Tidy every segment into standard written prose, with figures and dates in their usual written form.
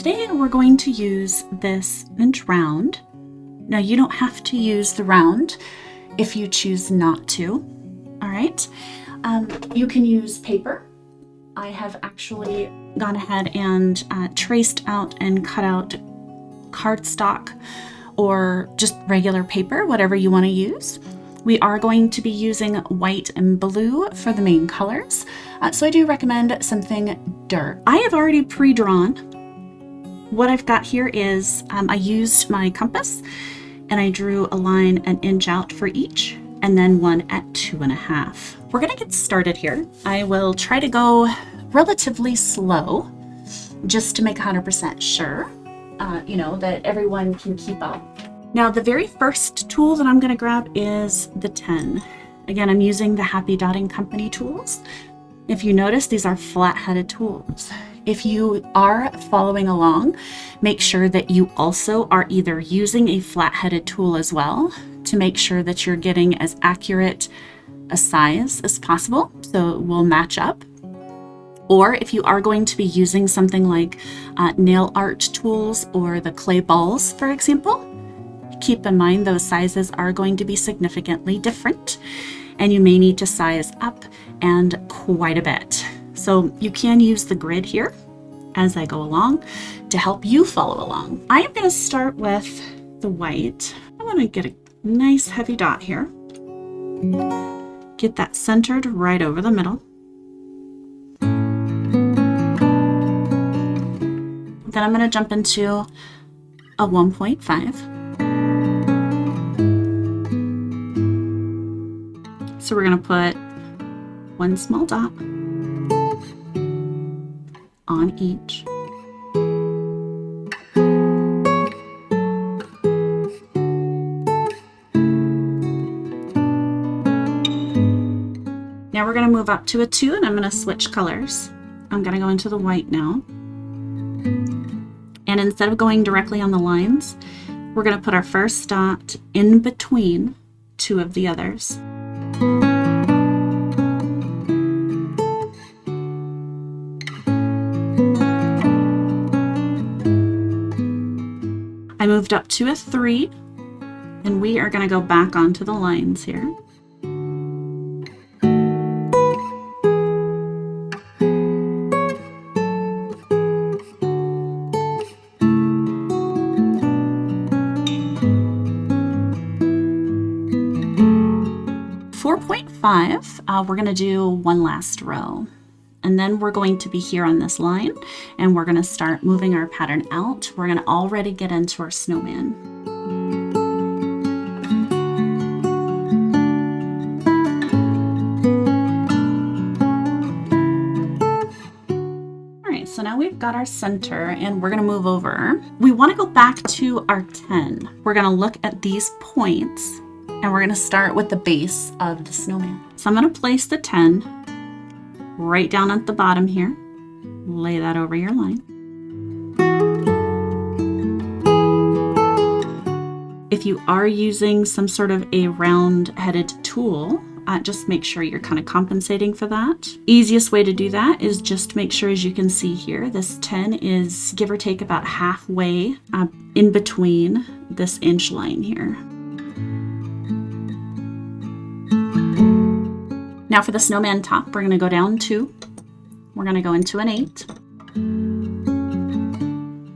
today we're going to use this inch round. Now you don't have to use the round if you choose not to. All right. You can use paper. I have actually gone ahead and traced out and cut out cardstock or just regular paper, whatever you want to use. We are going to be using white and blue for the main colors. So I do recommend something dark. I have already pre-drawn. What I've got here is I used my compass and I drew a line an inch out for each and then one at 2.5. We're gonna get started here. I will try to go relatively slow just to make 100% sure, that everyone can keep up. Now, the very first tool that I'm going to grab is the 10. Again, I'm using the Happy Dotting Company tools. If you notice, these are flat-headed tools. If you are following along, make sure that you also are either using a flat-headed tool as well to make sure that you're getting as accurate a size as possible so it will match up. Or if you are going to be using something like nail art tools or the clay balls, for example, keep in mind those sizes are going to be significantly different and you may need to size up and quite a bit. So you can use the grid here as I go along to help you follow along. I am going to start with the white. I want to get a nice heavy dot here. Get that centered right over the middle. Then I'm going to jump into a 1.5. So we're going to put one small dot on each. Now we're going to move up to a 2 and I'm going to switch colors. I'm going to go into the white now. And instead of going directly on the lines, we're going to put our first dot in between two of the others. I moved up to a 3, and we are going to go back onto the lines here. We're going to do one last row and then we're going to be here on this line and we're going to start moving our pattern out. We're going to already get into our snowman. All right, so now we've got our center and we're going to move over. We want to go back to our 10. We're going to look at these points and we're going to start with the base of the snowman. So I'm going to place the 10 right down at the bottom here. Lay that over your line. If you are using some sort of a round-headed tool, just make sure you're kind of compensating for that. Easiest way to do that is just make sure, as you can see here, this 10 is give or take about halfway in between this inch line here. Now for the snowman top, we're going to go down 2. We're going to go into an 8.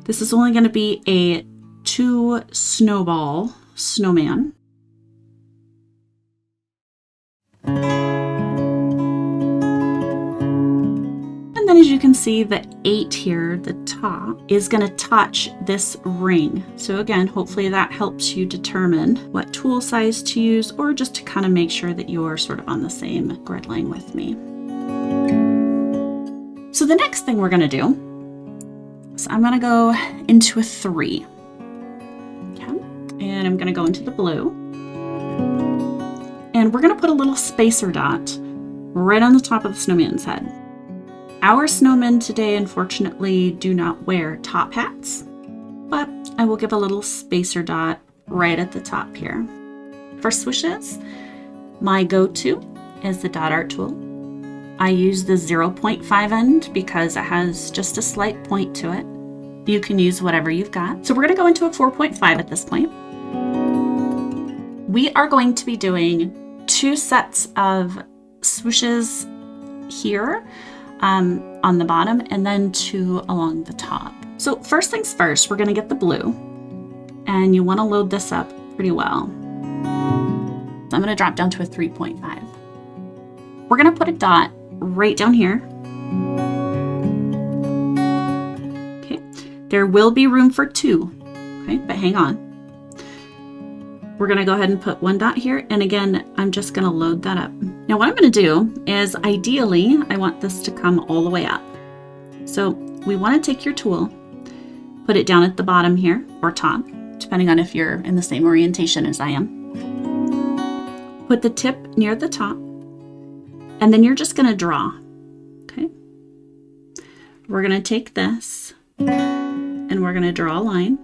This is only going to be a 2 snowball snowman. And then as you can see, the 8 here, the top, is going to touch this ring. So again, hopefully that helps you determine what tool size to use or just to kind of make sure that you're sort of on the same grid line with me. So the next thing we're going to do is I'm going to go into a 3. Okay. And I'm going to go into the blue. And we're going to put a little spacer dot right on the top of the snowman's head. Our snowmen today, unfortunately, do not wear top hats, but I will give a little spacer dot right at the top here. For swooshes, my go-to is the dot art tool. I use the 0.5 end because it has just a slight point to it. You can use whatever you've got. So we're going to go into a 4.5 at this point. We are going to be doing 2 sets of swooshes here on the bottom and then 2 along the top. So first things first, we're going to get the blue, and you want to load this up pretty well. So I'm going to drop down to a 3.5. We're going to put a dot right down here. Okay, there will be room for 2, okay, but hang on. We're going to go ahead and put 1 dot here, and again, I'm just going to load that up. Now what I'm going to do is, ideally, I want this to come all the way up. So we want to take your tool, put it down at the bottom here, or top, depending on if you're in the same orientation as I am. Put the tip near the top, and then you're just going to draw, okay? We're going to take this, and we're going to draw a line.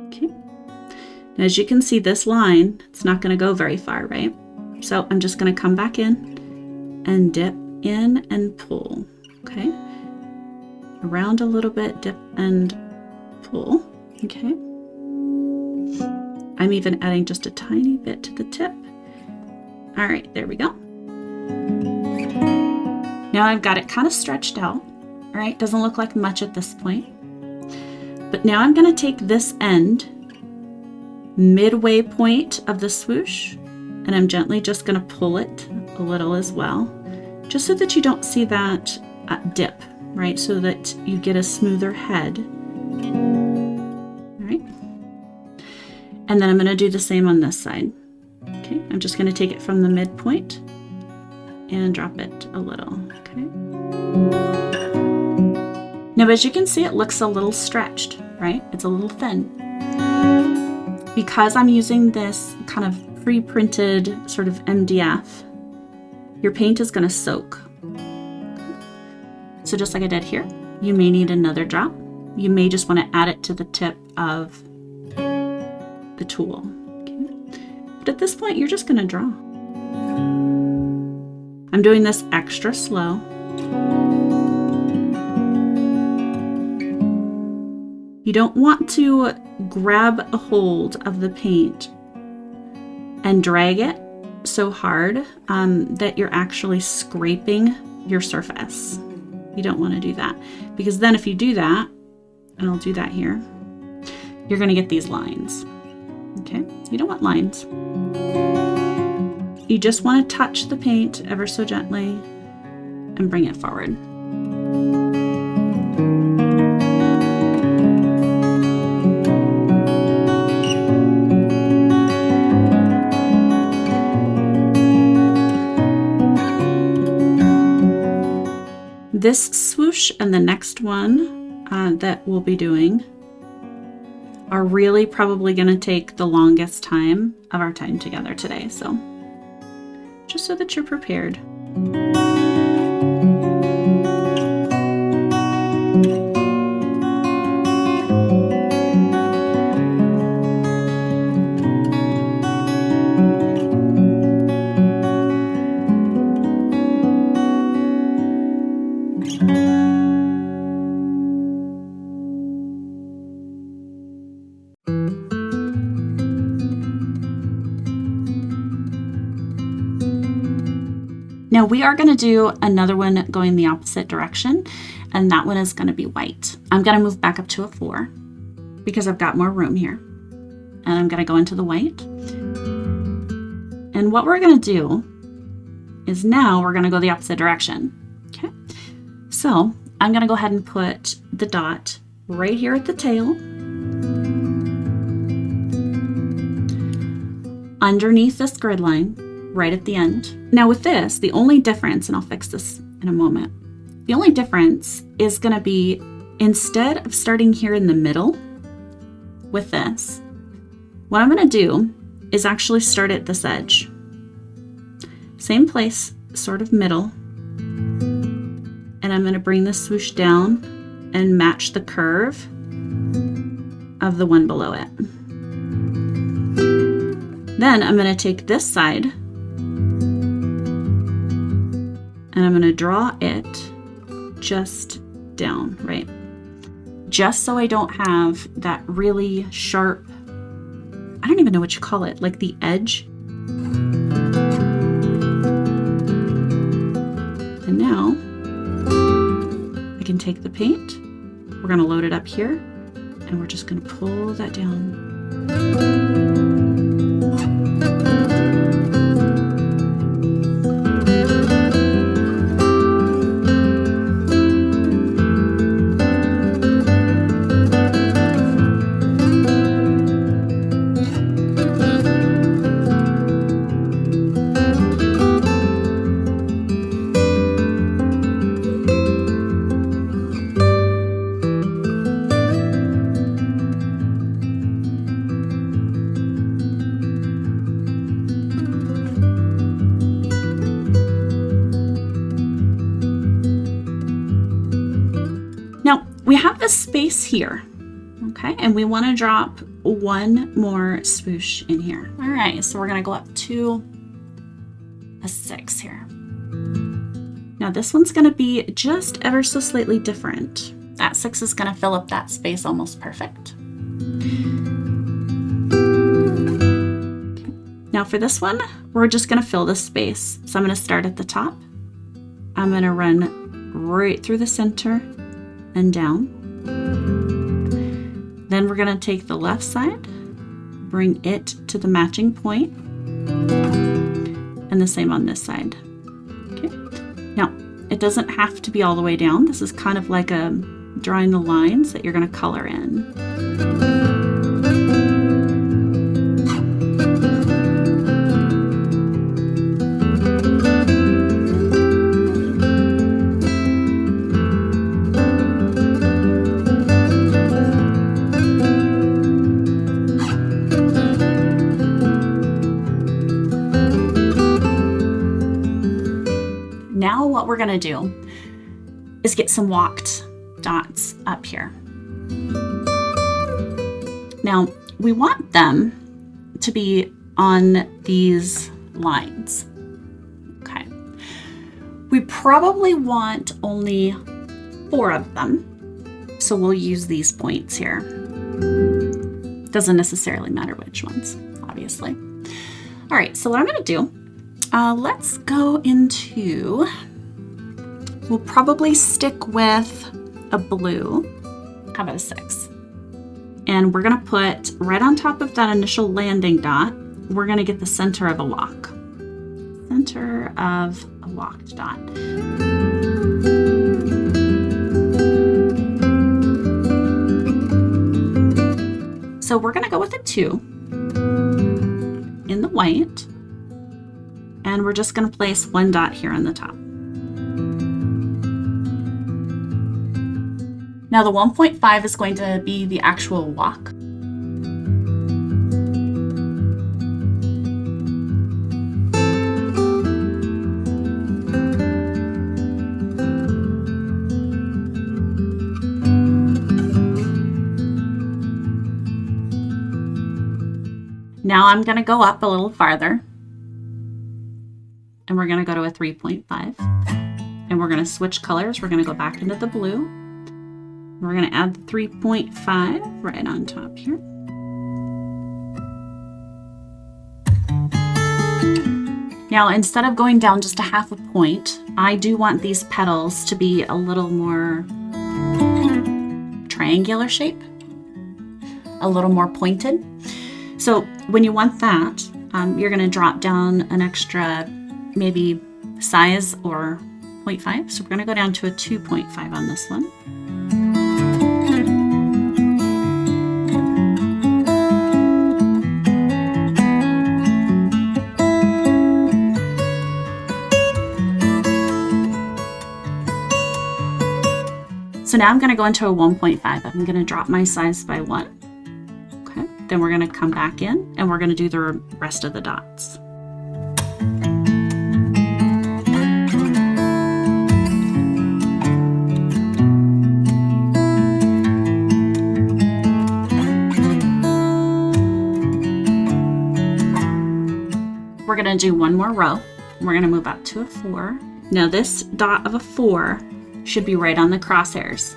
Okay. And as you can see, this line, it's not going to go very far, right? So I'm just going to come back in and dip in and pull, okay? Around a little bit, dip and pull, okay? I'm even adding just a tiny bit to the tip. All right, there we go. Now I've got it kind of stretched out, all right? Doesn't look like much at this point. But now I'm going to take this end, midway point of the swoosh, and I'm gently just going to pull it a little as well, just so that you don't see that dip, right? So that you get a smoother head. All right. And then I'm going to do the same on this side. Okay, I'm just going to take it from the midpoint and drop it a little, okay? Now, as you can see, it looks a little stretched, right? It's a little thin. Because I'm using this kind of pre-printed sort of MDF, your paint is going to soak. So just like I did here, you may need another drop. You may just want to add it to the tip of the tool. Okay. But at this point, you're just going to draw. I'm doing this extra slow. You don't want to grab a hold of the paint and drag it so hard that you're actually scraping your surface. You don't want to do that, because then if you do that, and I'll do that here, you're going to get these lines. Okay, you don't want lines. You just want to touch the paint ever so gently and bring it forward. This swoosh and the next one that we'll be doing are really probably going to take the longest time of our time together today. So just so that you're prepared. Now we are going to do another one going the opposite direction, and that one is going to be white. I'm going to move back up to a 4 because I've got more room here. And I'm going to go into the white. And what we're going to do is now we're going to go the opposite direction. Okay. So I'm going to go ahead and put the dot right here at the tail, underneath this grid line, right at the end. Now with this, the only difference, and I'll fix this in a moment, the only difference is going to be, instead of starting here in the middle with this, what I'm going to do is actually start at this edge. Same place, sort of middle. And I'm going to bring the swoosh down and match the curve of the one below it. Then I'm going to take this side and I'm going to draw it just down, right? Just so I don't have that really sharp, I don't even know what you call it, like the edge. And now I can take the paint, we're gonna load it up here, and we're just gonna pull that down. Now we have this space here, okay, and we want to drop one more swoosh in here. All right, so we're going to go up to a 6 here. Now this one's going to be just ever so slightly different. That 6 is going to fill up that space almost perfect. Okay. Now for this one, we're just going to fill this space. So I'm going to start at the top. I'm going to run right through the center and down. Then we're going to take the left side, bring it to the matching point, and the same on this side. Okay. Now, it doesn't have to be all the way down. This is kind of like drawing the lines that you're going to color in. Now what we're gonna do is get some walked dots up here. Now we want them to be on these lines. Okay. We probably want only 4 of them, so we'll use these points here. Doesn't necessarily matter which ones, obviously. All right, so what I'm gonna do, let's go into, we'll probably stick with a blue. How about a 6? And we're gonna put right on top of that initial landing dot, we're gonna get the center of a walk. Center of a walked dot. So we're gonna go with a 2 in the white. And we're just going to place 1 dot here on the top. Now the 1.5 is going to be the actual walk. Now I'm going to go up a little farther. And we're going to go to a 3.5. And we're going to switch colors. We're going to go back into the blue. We're going to add the 3.5 right on top here. Now, instead of going down just a half a point, I do want these petals to be a little more triangular shape, a little more pointed. So when you want that, you're going to drop down an extra maybe size or 0.5. So we're going to go down to a 2.5 on this one. So now I'm going to go into a 1.5. I'm going to drop my size by 1. Okay. Then we're going to come back in and we're going to do the rest of the dots. We're going to do one more row. We're going to move up to a 4. Now this dot of a 4 should be right on the crosshairs.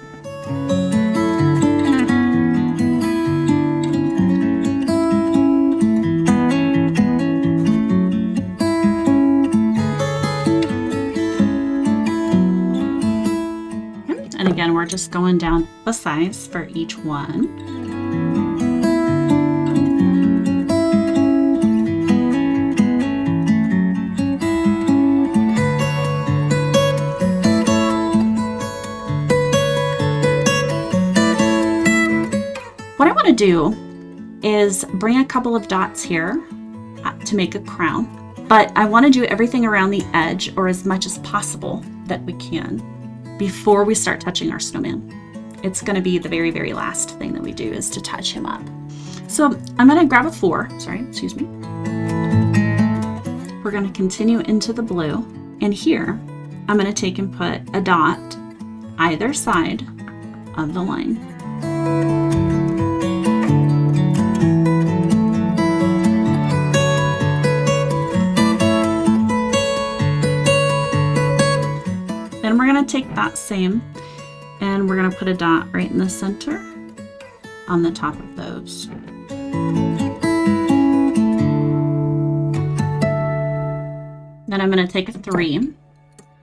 And again, we're just going down a size for each one. What I want to do is bring a couple of dots here to make a crown, but I want to do everything around the edge, or as much as possible that we can, before we start touching our snowman. It's going to be the very, very last thing that we do is to touch him up. So I'm going to grab a 4, excuse me. We're going to continue into the blue, and here I'm going to take and put a dot either side of the line. Then we're going to take that same and we're going to put a dot right in the center on the top of those. Then I'm going to take a 3,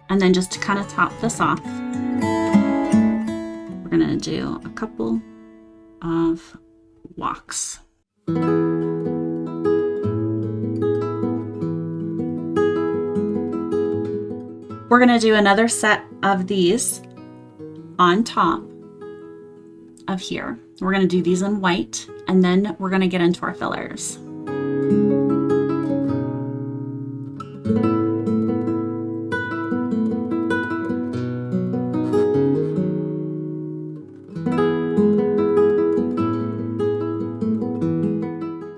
and then just to kind of top this off, we're going to do a couple of walks. We're going to do another set of these on top of here. We're going to do these in white, and then we're going to get into our fillers.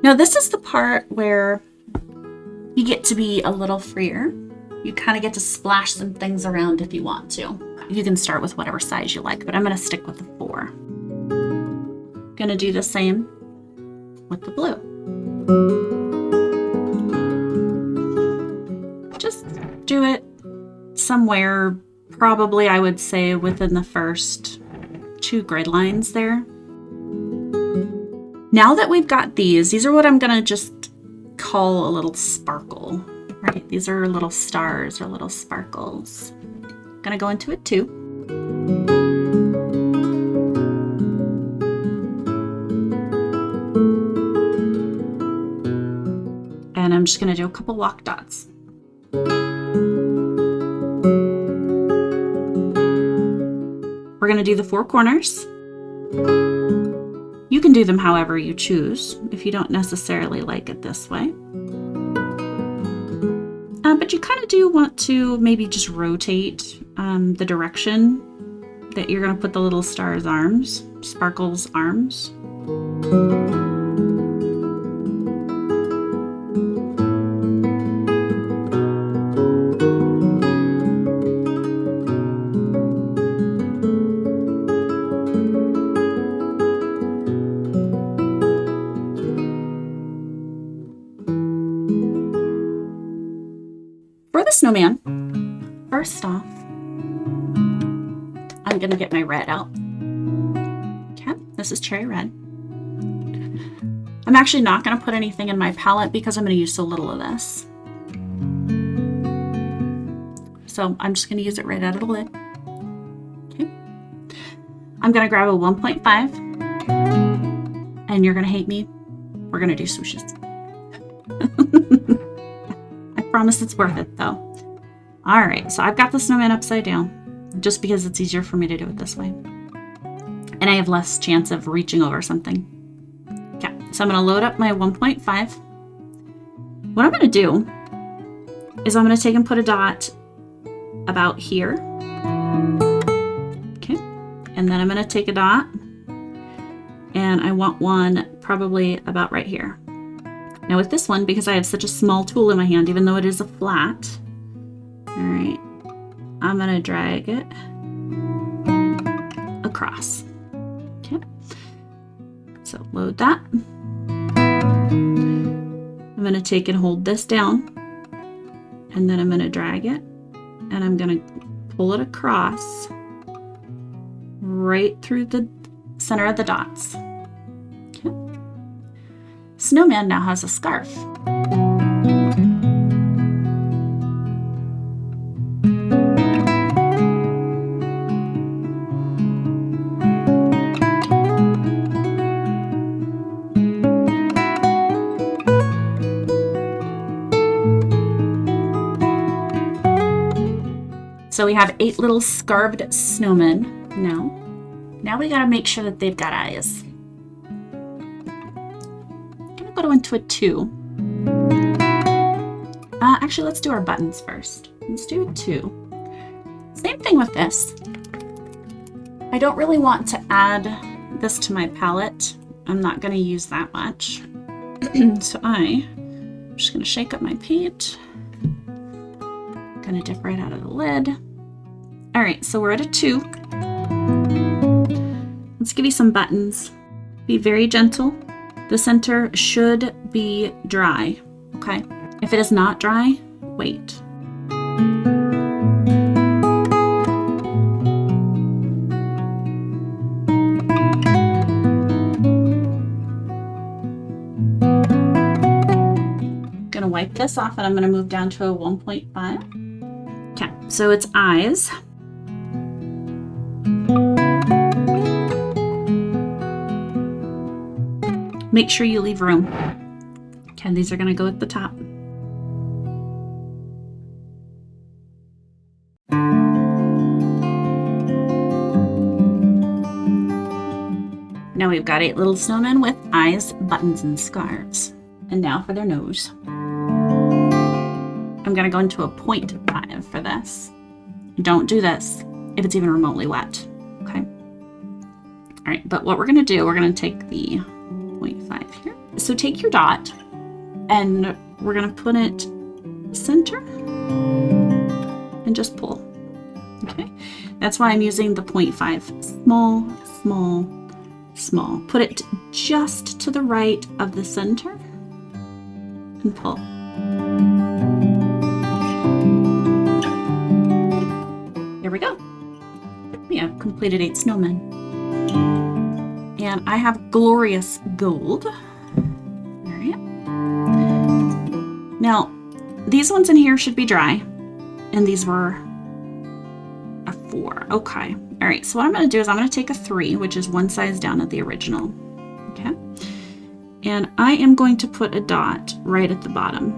Now this is the part where you get to be a little freer. You kind of get to splash some things around if you want to. You can start with whatever size you like, but I'm going to stick with the 4. Going to do the same with the blue. Just do it somewhere, probably I would say within the first 2 grid lines there. Now that we've got these are what I'm going to just call a little sparkle. Right, these are little stars or little sparkles. I'm gonna go into it too. And I'm just gonna do a couple walk dots. We're gonna do the 4 corners. You can do them however you choose if you don't necessarily like it this way. But you kind of do want to maybe just rotate the direction that you're going to put the little sparkles arms. For the snowman, first off, I'm going to get my red out. Okay, this is cherry red. I'm actually not going to put anything in my palette because I'm going to use so little of this. So I'm just going to use it right out of the lid. Okay. I'm going to grab a 1.5, and you're going to hate me. We're going to do swooshes. I promise it's worth it though. All right, so I've got the snowman upside down just because it's easier for me to do it this way. And I have less chance of reaching over something. Okay, so I'm gonna load up my 1.5. What I'm gonna do is I'm gonna take and put a dot about here. Okay, and then I'm gonna take a dot and I want one probably about right here. Now with this one, because I have such a small tool in my hand, even though it is a flat, all right, I'm gonna drag it across. Okay, so load that. I'm gonna take and hold this down, and then I'm gonna drag it, and I'm gonna pull it across right through the center of the dots. Okay. Snowman now has a scarf. So we have 8 little scarved snowmen now. Now we gotta make sure that they've got eyes. I'm gonna go into a 2. Actually, let's do our buttons first. Let's do a 2. Same thing with this. I don't really want to add this to my palette. I'm not gonna use that much. So I'm just gonna shake up my paint. Gonna dip right out of the lid. All right, so we're at a 2. Let's give you some buttons. Be very gentle. The center should be dry, okay? If it is not dry, wait. I'm gonna wipe this off and I'm gonna move down to a 1.5. Okay, so it's eyes. Make sure you leave room. Okay, these are gonna go at the top. Now we've got 8 little snowmen with eyes, buttons, and scarves. And now for their nose. I'm gonna go into a 0.5 for this. Don't do this if it's even remotely wet, okay? All right, but what we're gonna do, we're gonna take the 0.5 here. So take your dot and we're gonna put it center and just pull, okay? That's why I'm using the 0.5. Small, small, small. Put it just to the right of the center and pull. There we go. We have completed 8 snowmen. And I have glorious gold. All right. Now, these ones in here should be dry. And these were a 4. Okay. All right. So what I'm going to do is I'm going to take a 3, which is 1 size down at the original. Okay. And I am going to put a dot right at the bottom.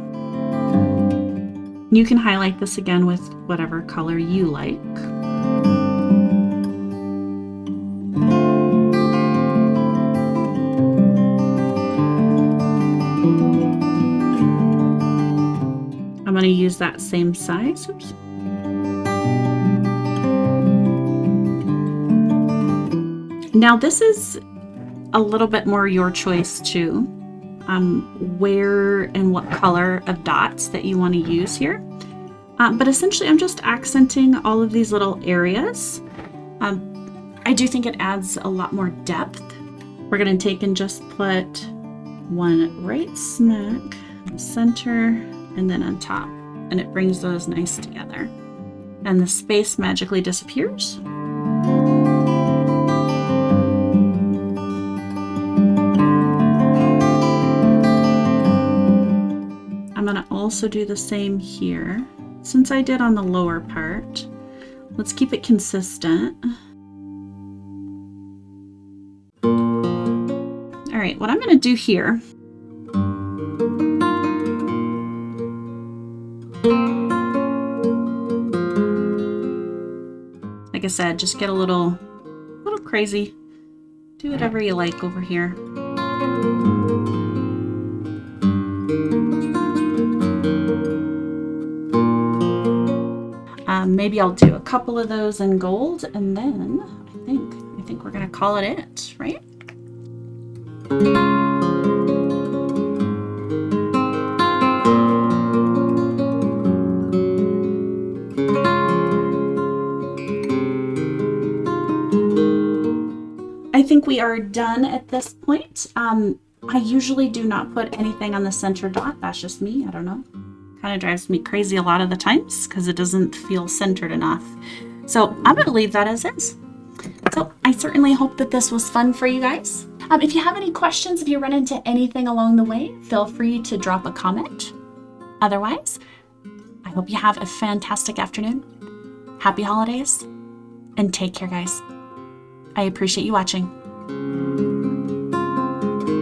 You can highlight this again with whatever color you like. I'm going to use that same size. Oops. Now this is a little bit more your choice too. Where and what color of dots that you want to use here. But essentially I'm just accenting all of these little areas. I do think it adds a lot more depth. We're going to take and just put one right smack in the center and then on top, and it brings those nice together. And the space magically disappears. I'm going to also do the same here. Since I did on the lower part, let's keep it consistent. All right, what I'm going to do here like I said, just get a little crazy. Do whatever you like over here. Maybe I'll do a couple of those in gold, and then I think we're gonna call it, right? I think we are done at this point. I usually do not put anything on the center dot. That's just me. I don't know. Kind of drives me crazy a lot of the times because it doesn't feel centered enough. So I'm going to leave that as is. So I certainly hope that this was fun for you guys. If you have any questions, if you run into anything along the way, feel free to drop a comment. Otherwise, I hope you have a fantastic afternoon. Happy holidays, and take care, guys. I appreciate you watching.